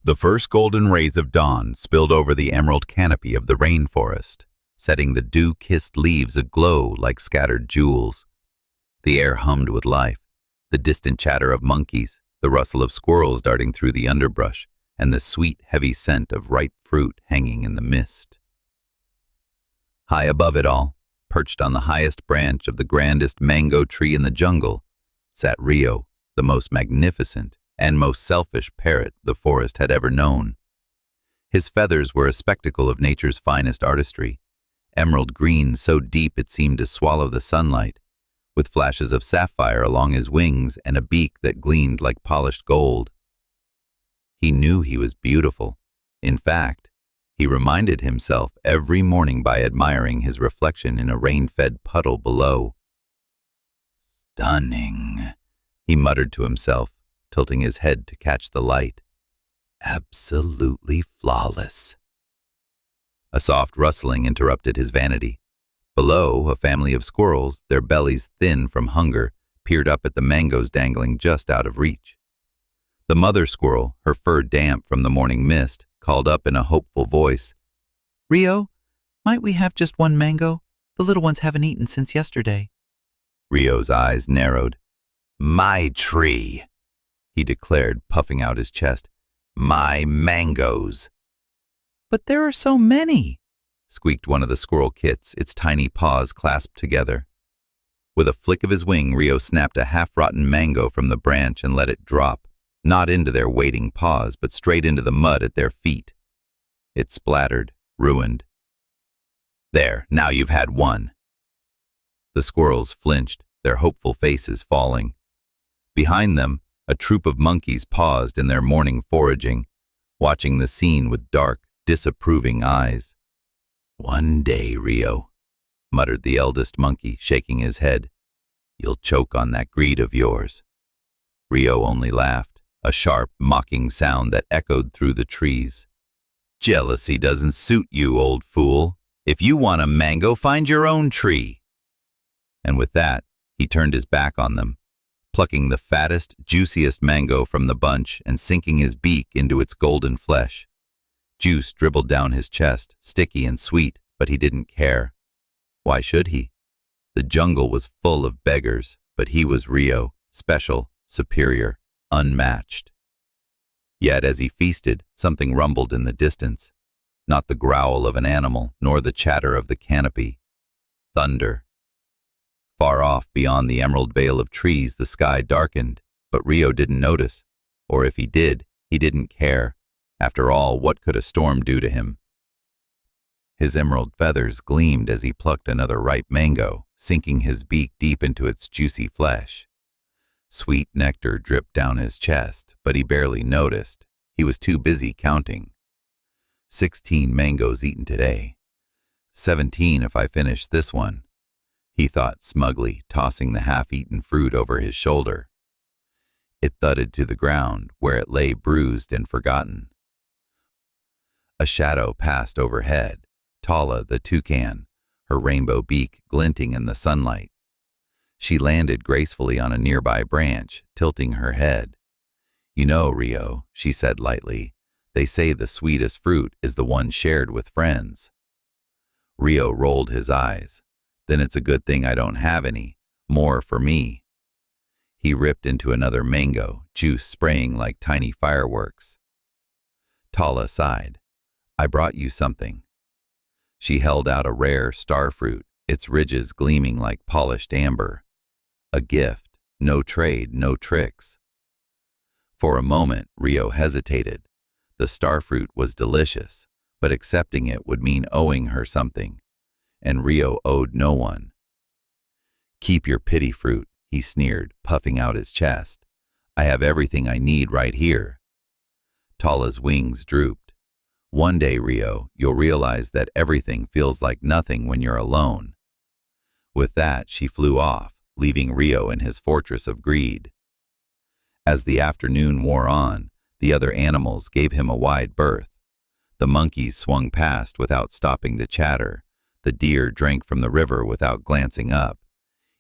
The first golden rays of dawn spilled over the emerald canopy of the rainforest, setting the dew-kissed leaves aglow like scattered jewels. The air hummed with life, the distant chatter of monkeys, the rustle of squirrels darting through the underbrush, and the sweet, heavy scent of ripe fruit hanging in the mist. High above it all, perched on the highest branch of the grandest mango tree in the jungle, sat Rio, the most magnificent and most selfish parrot the forest had ever known. His feathers were a spectacle of nature's finest artistry, emerald green so deep it seemed to swallow the sunlight, with flashes of sapphire along his wings and a beak that gleamed like polished gold. He knew he was beautiful. In fact, he reminded himself every morning by admiring his reflection in a rain-fed puddle below. "Stunning," he muttered to himself, tilting his head to catch the light. "Absolutely flawless." A soft rustling interrupted his vanity. Below, a family of squirrels, their bellies thin from hunger, peered up at the mangoes dangling just out of reach. The mother squirrel, her fur damp from the morning mist, called up in a hopeful voice, "Rio, might we have just one mango? The little ones haven't eaten since yesterday." Rio's eyes narrowed. "My tree," he declared, puffing out his chest. "My mangoes." "But there are so many," squeaked one of the squirrel kits, its tiny paws clasped together. With a flick of his wing, Rio snapped a half-rotten mango from the branch and let it drop, not into their waiting paws, but straight into the mud at their feet. It splattered, ruined. "There, now you've had one." The squirrels flinched, their hopeful faces falling. Behind them, a troop of monkeys paused in their morning foraging, watching the scene with dark, disapproving eyes. "One day, Rio," muttered the eldest monkey, shaking his head, "you'll choke on that greed of yours." Rio only laughed, a sharp, mocking sound that echoed through the trees. "Jealousy doesn't suit you, old fool. If you want a mango, find your own tree." And with that, he turned his back on them, plucking the fattest, juiciest mango from the bunch and sinking his beak into its golden flesh. Juice dribbled down his chest, sticky and sweet, but he didn't care. Why should he? The jungle was full of beggars, but he was Rio, special, superior, unmatched. Yet as he feasted, something rumbled in the distance. Not the growl of an animal, nor the chatter of the canopy. Thunder. Far off beyond the emerald veil of trees, the sky darkened, but Rio didn't notice. Or if he did, he didn't care. After all, what could a storm do to him? His emerald feathers gleamed as he plucked another ripe mango, sinking his beak deep into its juicy flesh. Sweet nectar dripped down his chest, but he barely noticed. He was too busy counting. 16 mangoes eaten today. 17 if I finish this one, he thought smugly, tossing the half-eaten fruit over his shoulder. It thudded to the ground, where it lay bruised and forgotten. A shadow passed overhead, Tala the toucan, her rainbow beak glinting in the sunlight. She landed gracefully on a nearby branch, tilting her head. "You know, Rio," she said lightly, "they say the sweetest fruit is the one shared with friends." Rio rolled his eyes. "Then it's a good thing I don't have any. More for me." He ripped into another mango, juice spraying like tiny fireworks. Tala sighed. "I brought you something." She held out a rare starfruit, its ridges gleaming like polished amber. A gift, no trade, no tricks. For a moment, Rio hesitated. The starfruit was delicious, but accepting it would mean owing her something, and Rio owed no one. "Keep your pity fruit," he sneered, puffing out his chest. "I have everything I need right here." Tala's wings drooped. "One day, Rio, you'll realize that everything feels like nothing when you're alone." With that, she flew off, leaving Rio in his fortress of greed. As the afternoon wore on, the other animals gave him a wide berth. The monkeys swung past without stopping to chatter. The deer drank from the river without glancing up.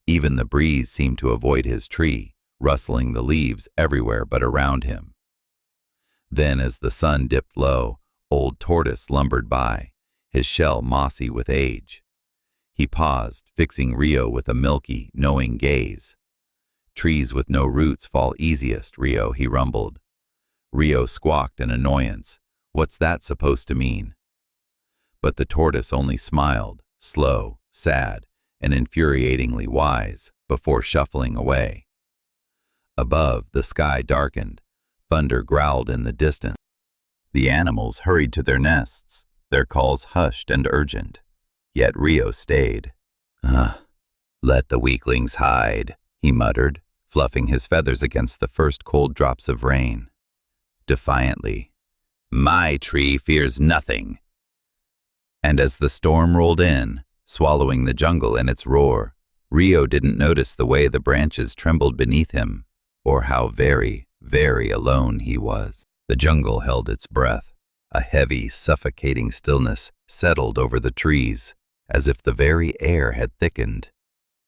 Even the breeze seemed to avoid his tree, rustling the leaves everywhere but around him. Then, as the sun dipped low, old Tortoise lumbered by, his shell mossy with age. He paused, fixing Rio with a milky, knowing gaze. "Trees with no roots fall easiest, Rio," he rumbled. Rio squawked in annoyance. "What's that supposed to mean?" But the tortoise only smiled, slow, sad, and infuriatingly wise, before shuffling away. Above, the sky darkened. Thunder growled in the distance. The animals hurried to their nests, their calls hushed and urgent. Yet Rio stayed. Let the weaklings hide," he muttered, fluffing his feathers against the first cold drops of rain. Defiantly, "My tree fears nothing." And as the storm rolled in, swallowing the jungle in its roar, Rio didn't notice the way the branches trembled beneath him, or how very, very alone he was. The jungle held its breath. A heavy, suffocating stillness settled over the trees, as if the very air had thickened.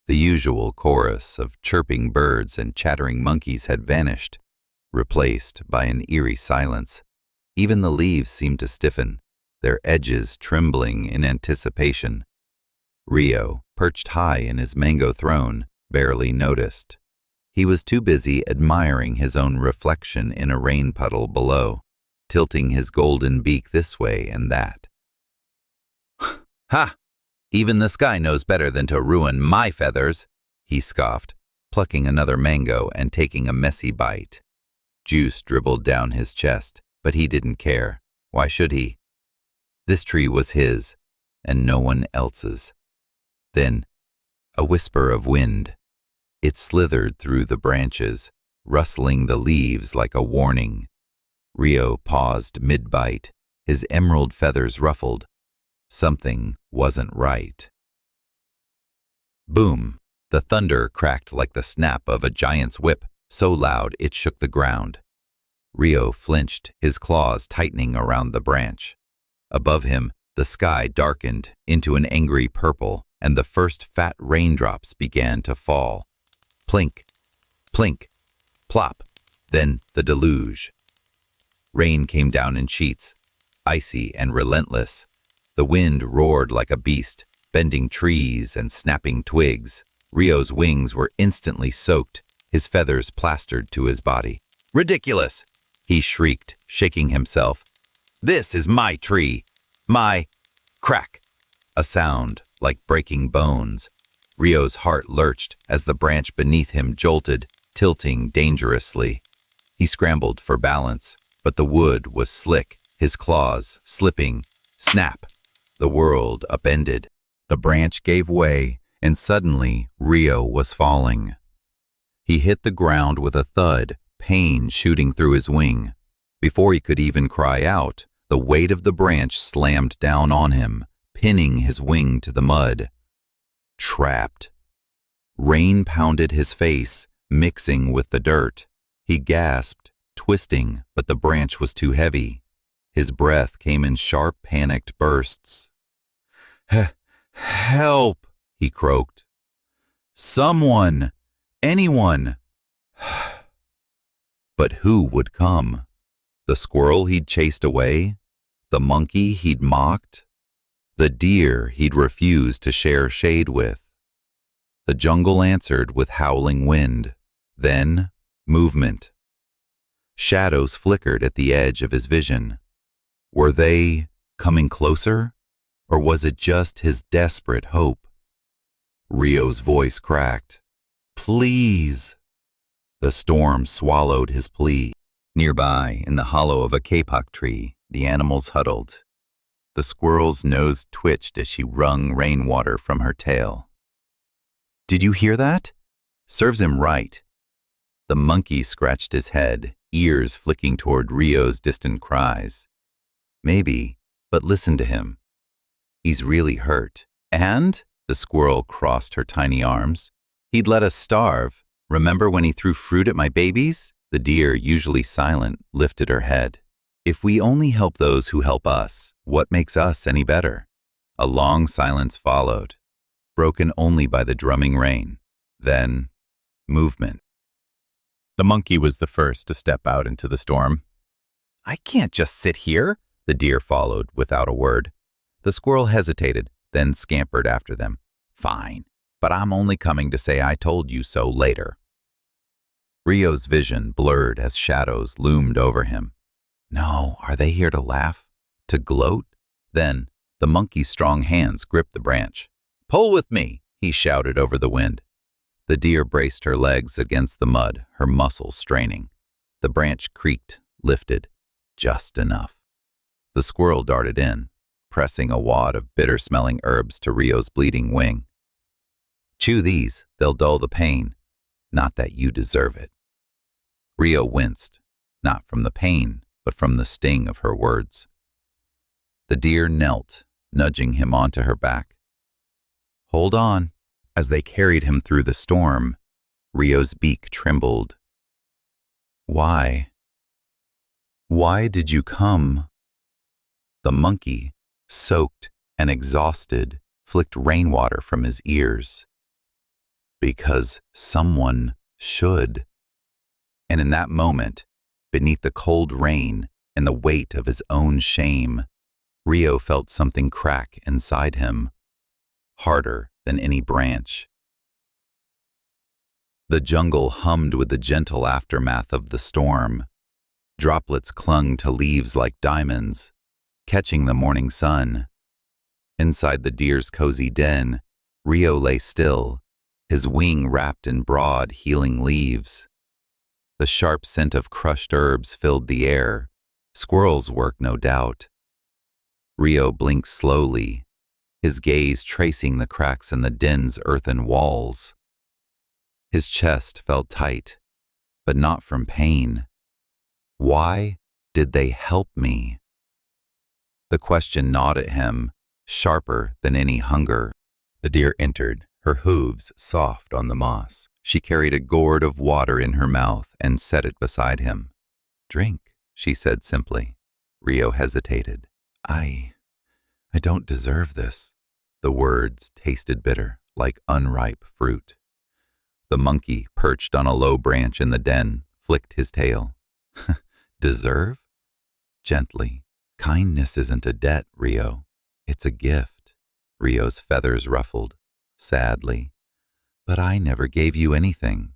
The usual chorus of chirping birds and chattering monkeys had vanished, replaced by an eerie silence. Even the leaves seemed to stiffen, their edges trembling in anticipation. Rio, perched high in his mango throne, barely noticed. He was too busy admiring his own reflection in a rain puddle below, tilting his golden beak this way and that. "Ha! Even the sky knows better than to ruin my feathers," he scoffed, plucking another mango and taking a messy bite. Juice dribbled down his chest, but he didn't care. Why should he? This tree was his, and no one else's. Then, a whisper of wind. It slithered through the branches, rustling the leaves like a warning. Rio paused mid-bite, his emerald feathers ruffled. Something wasn't right. Boom! The thunder cracked like the snap of a giant's whip, so loud it shook the ground. Rio flinched, his claws tightening around the branch. Above him, the sky darkened into an angry purple, and the first fat raindrops began to fall. Plink, plink, plop, then the deluge. Rain came down in sheets, icy and relentless. The wind roared like a beast, bending trees and snapping twigs. Rio's wings were instantly soaked, his feathers plastered to his body. "Ridiculous!" he shrieked, shaking himself. "This is my tree! My—" Crack! A sound like breaking bones. Rio's heart lurched as the branch beneath him jolted, tilting dangerously. He scrambled for balance, but the wood was slick, his claws slipping. Snap! The world upended. The branch gave way, and suddenly Rio was falling. He hit the ground with a thud, pain shooting through his wing. Before he could even cry out, the weight of the branch slammed down on him, pinning his wing to the mud. Trapped. Rain pounded his face, mixing with the dirt. He gasped, twisting, but the branch was too heavy. His breath came in sharp, panicked bursts. "Help!" he croaked. "Someone! Anyone!" But who would come? The squirrel he'd chased away? The monkey he'd mocked? The deer he'd refused to share shade with? The jungle answered with howling wind. Then, movement. Shadows flickered at the edge of his vision. Were they coming closer? Or was it just his desperate hope? Rio's voice cracked. "Please!" The storm swallowed his plea. Nearby, in the hollow of a kapok tree, the animals huddled. The squirrel's nose twitched as she wrung rainwater from her tail. "Did you hear that? Serves him right." The monkey scratched his head, ears flicking toward Rio's distant cries. "Maybe, but listen to him. He's really hurt. And," the squirrel crossed her tiny arms, "he'd let us starve. Remember when he threw fruit at my babies?" The deer, usually silent, lifted her head. "If we only help those who help us, what makes us any better?" A long silence followed, broken only by the drumming rain. Then, movement. The monkey was the first to step out into the storm. I can't just sit here. The deer followed without a word. The squirrel hesitated, then scampered after them. Fine, but I'm only coming to say I told you so later. Rio's vision blurred as shadows loomed over him. No, are they here to laugh? To gloat? Then, the monkey's strong hands gripped the branch. Pull with me, he shouted over the wind. The deer braced her legs against the mud, her muscles straining. The branch creaked, lifted, just enough. The squirrel darted in, pressing a wad of bitter-smelling herbs to Rio's bleeding wing. Chew these, they'll dull the pain. Not that you deserve it. Rio winced, not from the pain, but from the sting of her words. The deer knelt, nudging him onto her back. Hold on. As they carried him through the storm, Rio's beak trembled. Why? Why did you come? The monkey, soaked and exhausted, flicked rainwater from his ears. Because someone should. And in that moment, beneath the cold rain and the weight of his own shame, Rio felt something crack inside him, harder than any branch. The jungle hummed with the gentle aftermath of the storm. Droplets clung to leaves like diamonds, catching the morning sun. Inside the deer's cozy den, Rio lay still, his wing wrapped in broad, healing leaves. The sharp scent of crushed herbs filled the air, squirrel's work no doubt. Rio blinked slowly, his gaze tracing the cracks in the den's earthen walls. His chest felt tight, but not from pain. Why did they help me? The question gnawed at him, sharper than any hunger. The deer entered, her hooves soft on the moss. She carried a gourd of water in her mouth and set it beside him. Drink, she said simply. Rio hesitated. I don't deserve this. The words tasted bitter, like unripe fruit. The monkey, perched on a low branch in the den, flicked his tail. Deserve? Gently. Kindness isn't a debt, Rio. It's a gift. Rio's feathers ruffled, sadly. But I never gave you anything.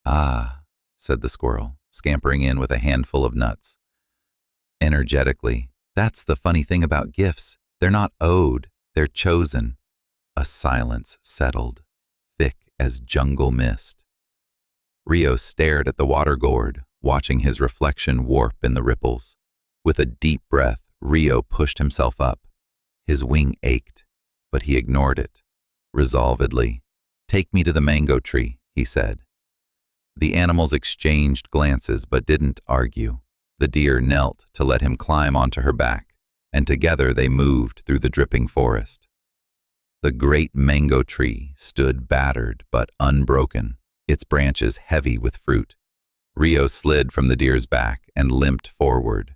Ah, said the squirrel, scampering in with a handful of nuts. Energetically, that's the funny thing about gifts. They're not owed, they're chosen. A silence settled, thick as jungle mist. Rio stared at the water gourd, watching his reflection warp in the ripples. With a deep breath, Rio pushed himself up. His wing ached, but he ignored it. Resolvedly, take me to the mango tree, he said. The animals exchanged glances but didn't argue. The deer knelt to let him climb onto her back, and together they moved through the dripping forest. The great mango tree stood battered but unbroken, its branches heavy with fruit. Rio slid from the deer's back and limped forward.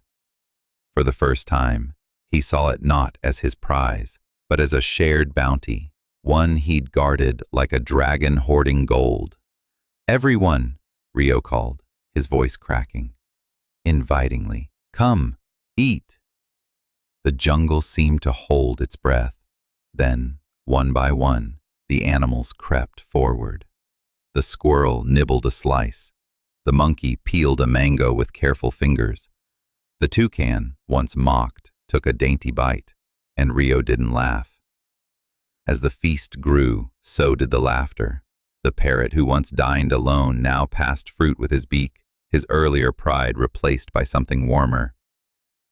For the first time, he saw it not as his prize, but as a shared bounty, one he'd guarded like a dragon hoarding gold. Everyone, Rio called, his voice cracking. Invitingly, come, eat. The jungle seemed to hold its breath. Then, one by one, the animals crept forward. The squirrel nibbled a slice. The monkey peeled a mango with careful fingers. The toucan, once mocked, took a dainty bite, and Rio didn't laugh. As the feast grew, so did the laughter. The parrot who once dined alone now passed fruit with his beak, his earlier pride replaced by something warmer.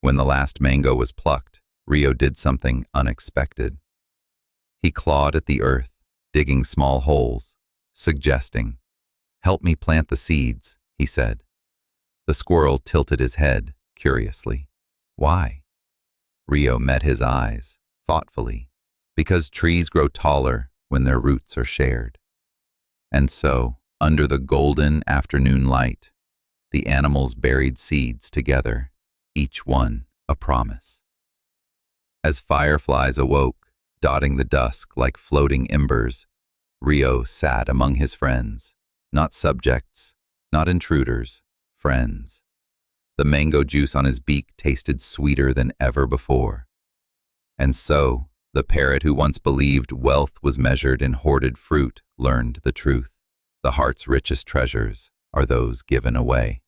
When the last mango was plucked, Rio did something unexpected. He clawed at the earth, digging small holes, suggesting, "Help me plant the seeds," he said. The squirrel tilted his head, curiously. Why? Rio met his eyes, thoughtfully, because trees grow taller when their roots are shared. And so, under the golden afternoon light, the animals buried seeds together, each one a promise. As fireflies awoke, dotting the dusk like floating embers, Rio sat among his friends, not subjects, not intruders, friends. The mango juice on his beak tasted sweeter than ever before. And so, the parrot who once believed wealth was measured in hoarded fruit learned the truth. The heart's richest treasures are those given away.